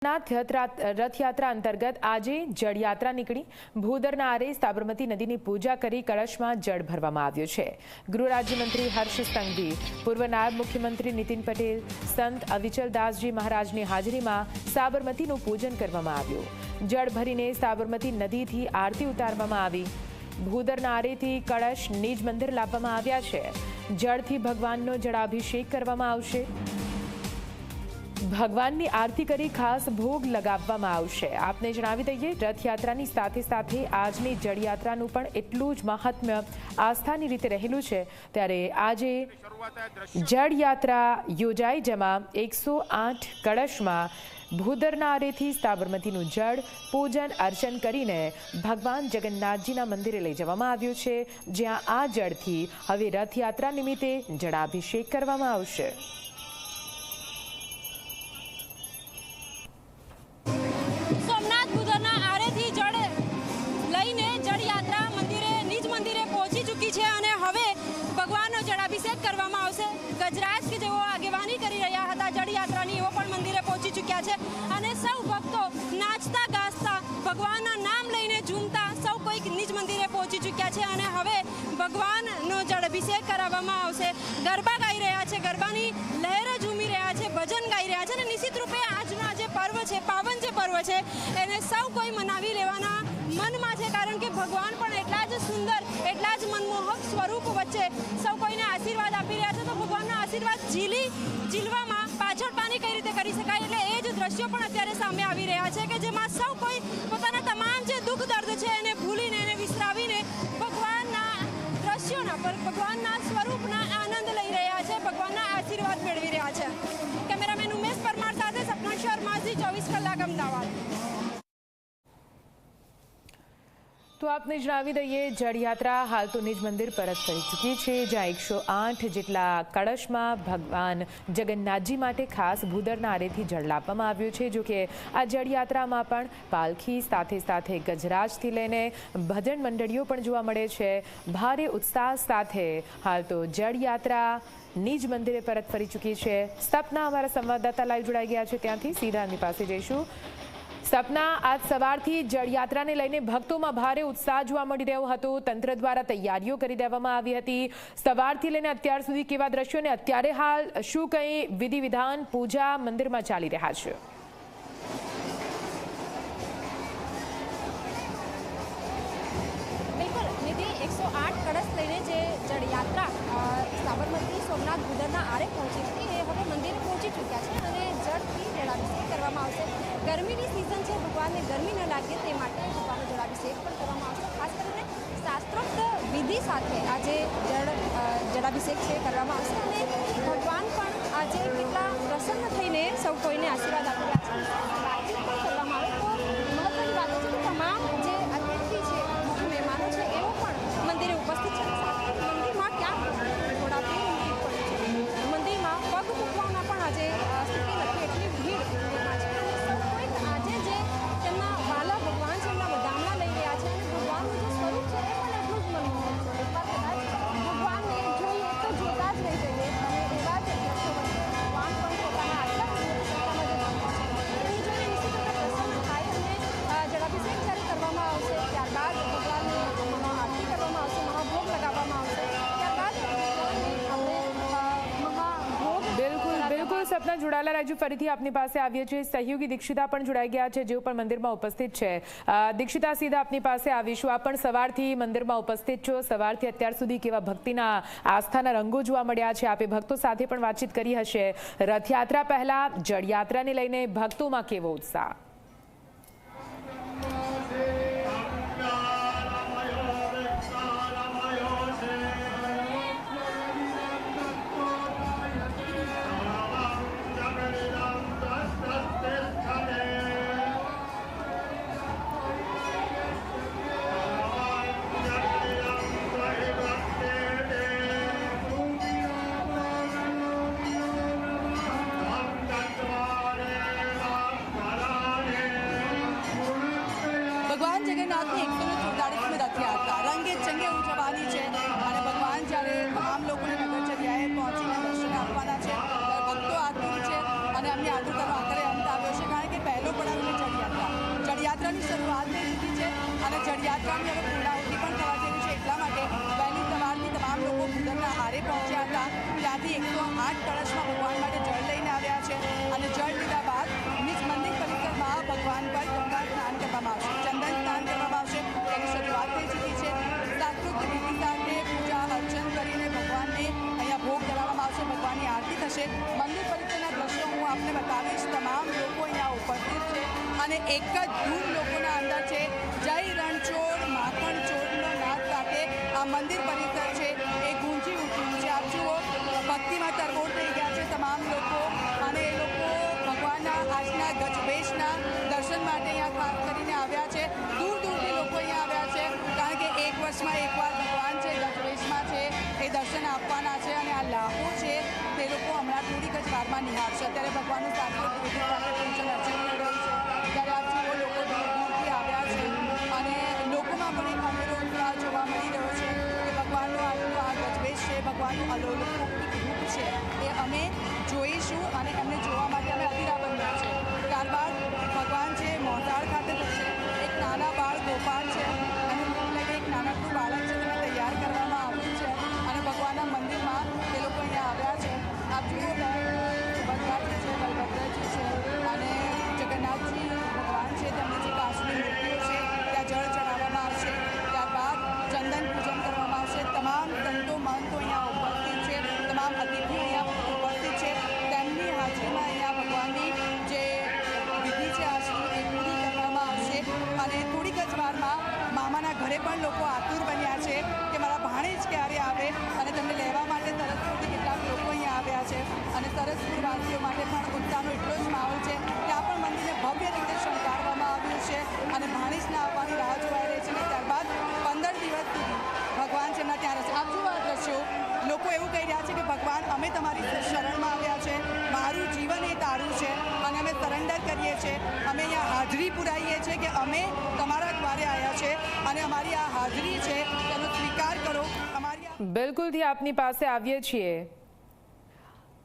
રથયાત્રા અંતર્ગત આજે જળયાત્રા નીકળી ભૂદરના આરે સાબરમતી નદીની પૂજા કરી કળશમાં જળ ભરવામાં આવ્યું છે। ગૃહ રાજ્યમંત્રી હર્ષ સંઘવી, પૂર્વ નાયબ મુખ્યમંત્રી નીતિન પટેલ, સંત અવિચલદાસજી મહારાજની હાજરીમાં સાબરમતીનું પૂજન કરવામાં આવ્યું। જળ ભરીને સાબરમતી નદીથી આરતી ઉતારવામાં આવી। ભૂદરના આરેથી કળશ નિજ મંદિર લાવવામાં આવ્યા છે। જળથી ભગવાનનો જળાભિષેક કરવામાં આવશે। ભગવાનની આરતી કરી ખાસ ભોગ લગાવવામાં આવશે। આપને જણાવી દઈએ, રથયાત્રાની સાથે સાથે આજની જળયાત્રાનું પણ એટલું જ મહાત્મ્ય આસ્થાની રીતે રહેલું છે। ત્યારે આજે જળયાત્રા યોજાઈ, જેમાં 108 કળશમાં ભૂદરના આરેથી સાબરમતીનું જળ પૂજન અર્ચન કરીને ભગવાન જગન્નાથજીના મંદિરે લઈ જવામાં આવ્યું છે, જ્યાં આ જળથી હવે રથયાત્રા નિમિત્તે જળાભિષેક કરવામાં આવશે। गजराज के जो आगेवानी करी रहा था जड़यात्रानी वो पण मंदिरे पहुंची चुक्या छे अने सौ भक्तो नाचता गाजता भगवानना नाम लईने झूमता सौ कोई निज मंदिरे पहुंची चुक्या छे अने हवे भगवाननो जळाभिषेक कराववामां आवशे। गरबा गाई रह्या छे, गरबानी लहरो झूमी रह्या छे, भजन गाई रह्या छे अने निश्चित रूपे आजना जे पर्व छे, पावन जे पर्व छे एने सौ कोई मनावी लेवाना मनमा छे, कारण के भगवान पण एटला ज सुंदर एटला ज मनमोहक स्वरूप वच्चे सौ कोईने आशीर्वाद आपी रह्या छे। तो भगवानना आशीर्वाद झीलवामां पाछळ पानी कई रीते करी शकाय, એટલે એ જ દ્રશ્યો પણ અત્યારે સામે આવી રહ્યા છે કે જેમાં સૌ કોઈ પોતાના તમામ જે દુઃખ દર્દ છે એને ભૂલીને એને વિસરાવીને ભગવાનના દ્રશ્યોના પર ભગવાનના સ્વરૂપના આનંદ લઈ રહ્યા છે, ભગવાનના આશીર્વાદ મેળવી રહ્યા છે। કેમેરામેન ઉમેશ પરમાર સાથે સપના શર્માજી, 24 કલાક અમદાવાદ। તો આપને જણાવી દઈએ, જળયાત્રા હાલ તો નિજ મંદિર પરત ફરી ચૂકી છે, જ્યાં 108 જેટલા કળશમાં ભગવાન જગન્નાથજી માટે ખાસ ભૂદરના આરેથી જળ લાવવામાં આવ્યું છે। જો કે આ જળયાત્રામાં પણ પાલખી સાથે સાથે ગજરાજથી લઈને ભજન મંડળીઓ પણ જોવા મળે છે। ભારે ઉત્સાહ સાથે હાલ તો જળયાત્રા નિજ મંદિરે પરત ફરી ચૂકી છે। સપના અમારા સંવાદદાતા લાઈવ જોડાઈ ગયા છે, ત્યાંથી સીધા એમની પાસે જઈશું। સપના, આજ સવારથી જળયાત્રાને લઈને ભક્તોમાં ભારે ઉત્સાહ જોવા મળી રહ્યો હતો, તંત્ર દ્વારા તૈયારીઓ કરી દેવામાં આવી હતી। સવારથી લઈને અત્યાર સુધી કેવા દ્રશ્યો અને અત્યારે હાલ શું કંઈ વિધિ વિધાન પૂજા મંદિરમાં ચાલી રહ્યા છે? બિલકુલ નિધિ, 108 કળશ લઈને જે જળયાત્રા સાબરમતી સોમનાથ ભૂદરના આરે પહોંચી હતી એ હવે મંદિરે પહોંચી ચૂક્યા છે અને જળથી જળાભિષેક કરવામાં આવશે। ગરમીની સિઝન છે, ભગવાનને ગરમી ન લાગે તે માટે ભગવાનનો જળાભિષેક પણ કરવામાં આવશે। ખાસ કરીને શાસ્ત્રોક્ત વિધિ સાથે આજે જળાભિષેક છે કરવામાં આવશે અને ભગવાન પણ આજે કેટલા પ્રસન્ન થઈને સૌ કોઈને આશીર્વાદ આપી રહ્યા છે। વાતચીત પણ કરવામાં આવે તો મહત્વની વાત છે કે તમામ જે અતિથિ છે, મુખ્ય મહેમાનો છે, એઓ પણ મંદિરે ઉપસ્થિત છે। સાથે મંદિરમાં ક્યાંક થોડા ભીડ પડી છે, મંદિરમાં પગ મૂકવાના પણ આજે સ્થિતિ નથી, એટલી ભીડ મંદિરમાં છે। આજે જે તેમના વાલા ભગવાન છે એમના વધામણા લઈ રહ્યા છે અને ભગવાનનું જે સ્વરૂપ છે એ પણ એટલું જ મનમોહક છે। એકવાર કદાચ ભગવાનને જોઈએ તો જોતા જ રહી જઈએ અને એવા જ દ્રશ્યો વચ્ચે ભગવાન પણ પોતાના આટલા સંખ્યામાં જે ભક્તો છે એને જોઈને નિશ્ચિત પ્રસન્ન થાય અને જળાભિષેક જ્યારે કરવામાં આવશે ત્યારબાદ ભગવાનની મહાઆરતી કરવામાં આવશે, મહાભોગ લગાવવામાં આવશે, ત્યારબાદ બિલકુલ સપના, જોડાયેલા રાજુ, ફરીથી આપની પાસે આવીએ છીએ। સહયોગી દીક્ષિતા પણ જોડાઈ ગયા છે, જેઓ પણ મંદિરમાં ઉપસ્થિત છે। દીક્ષિતા, સીધા આપની પાસે આવીશું। આપ પણ સવારથી મંદિરમાં ઉપસ્થિત છો, સવારથી અત્યાર સુધી કેવા ભક્તિના આસ્થાના રંગો જોવા મળ્યા છે? આપે ભક્તો સાથે પણ વાતચીત કરી હશે। રથયાત્રા પહેલા જળયાત્રાને લઈને ભક્તોમાં કેવો ઉત્સાહ? જગન્નાથની 144મી રથયાત્રા રંગે ચંગે ઉજવવાની છે અને ભગવાન જ્યારે તમામ લોકોને નગરચર્યાએ પહોંચીને દર્શન આપવાના છે, ભક્તો આતુર છે અને એમની આતુરતાનો આખરે અંત આવ્યો છે, કારણ કે પહેલો યાત્રાની હવે પૂર્ણાહુતિ પણ થવા જઈ રહી છે, એટલા માટે વહેલી સવારથી તમામ લોકો ભૂદરના આરે પહોંચ્યા હતા. ત્યાંથી 108 કળશમાં ભગવાન માટે જળ લઈને આવ્યા છે અને જળ લીધા બાદ નિજ મંદિર પરિસરમાં ભગવાન પર ગંગા સ્નાન કરવામાં આવશે, ચંદન સ્નાન કરવામાં આવશે. તેની શરૂઆત થઈ ચૂકી છે. શાસ્ત્રોક્ત વિધિ સાથે પૂજા અર્ચન કરીને ભગવાનને અહીંયા ભોગ ધરાવવામાં આવશે, ભગવાનની આરતી થશે. મંદિર પરિસરના દ્રશ્યો હું આપને બતાવીશ. તમામ લોકો અહીંયા ઉપસ્થિત છે અને એક જ ધૂમ લોકોના અંદર છે. જય રણછોડ માખણ ચોરનો નાદ સાથે આ મંદિર પરિસર છે એ ગૂંજી ઉઠ્યું છે. આપ જુઓ, ભક્તિમાં તરબોળ થઈ ગયા છે તમામ લોકો અને એ લોકો ભગવાનના આજના ગજવેશના દર્શન માટે અહીંયા ખાસ કરીને આવ્યા છે. દૂર દૂરથી લોકો અહીંયા આવ્યા છે, કારણ કે એક વર્ષમાં એકવાર ભગવાન છે ગજવેશમાં છે એ દર્શન આપવાના છે અને આ લાભો છે તે લોકો હમણાં થોડીક જ વારમાં નિહાળશે. અત્યારે ભગવાનનું શાસ્ત્રોક્ત વિધિ સાથે પૂજન અર્ચન થઈ રહ્યું છે. ત્યારે આપ જુઓ, લોકો દૂર દૂરથી આવ્યા છે અને લોકોમાં પણ એક અનેરો ઉત્સાહ જોવા મળી રહ્યો છે કે ભગવાનનો આજનો આ ગજવેશ છે, ભગવાનનું અલૌકિક રૂપ છે એ અમે જોઈશું અને એમને જોવા માટે અમે અધીરા બન્યા છે. ત્યારબાદ ભગવાન છે મોસાળ ખાતે થશે. એક નાના બાળ ગોપાલ છે અને મને લાગે એક નાનકડું બાળક છે, તેને તૈયાર કરવામાં આવ્યું છે અને ભગવાનના મંદિરમાં તે લોકો અહીંયા આવ્યા છે. આપ જુઓ, સુભદ્રાજી છે, બલભદ્રજી છે અને જગન્નાથજી ભગવાન છે, તેમની જે કાચની મૂર્તિઓ છે ત્યાં જળ ચડાવવામાં આવશે. ત્યારબાદ ચંદન પૂજન કરવામાં આવશે. તમામ સંતો મહંતો અહીંયા ઉપસ્થિત છે, તમામ અતિથિઓ અહીંયા ઉપસ્થિત છે. તેમની હાજરીમાં અહીંયા ભગવાનની જે વિધિ છે આજની એ પૂરી કરવામાં આવશે અને થોડીક જ વારમાં મામાના ઘરે પણ લોકો આતુર બન્યા છે કે મારા ભાણેજ ક્યારે આવે અને તેમને લેવા માટે સરસપુરથી કેટલાક લોકો અહીંયા આવ્યા છે અને સરસપુરવાસીઓ માટે પણ ઉત્સાહનો એટલો જ માહોલ છે. ત્યાં પણ મંદિરને ભવ્ય રીતે શણગારવામાં આવ્યું છે અને ભાણેજના આવવાની રાહ જોવાઈ રહી છે અને ત્યારબાદ 15 દિવસ સુધી ભગવાન છે એમના ત્યાં રહેશે. આપ જુઓ આ દ્રશ્યો, લોકો એવું કહી રહ્યા છે કે ભગવાન અમે તમારી શરણમાં આવ્યા છે, મારું જીવન એ તારું છે અને અમે સરેન્ડર કરીએ છીએ. અમે અહીંયા હાજરી પુરાવીએ છીએ કે અમે તમારા દ્વારે આવ્યા છે અને અમારી આ હાજરી છે તેનો સ્વીકાર કરો. અમારી બિલકુલથી આપની પાસે આવીએ છીએ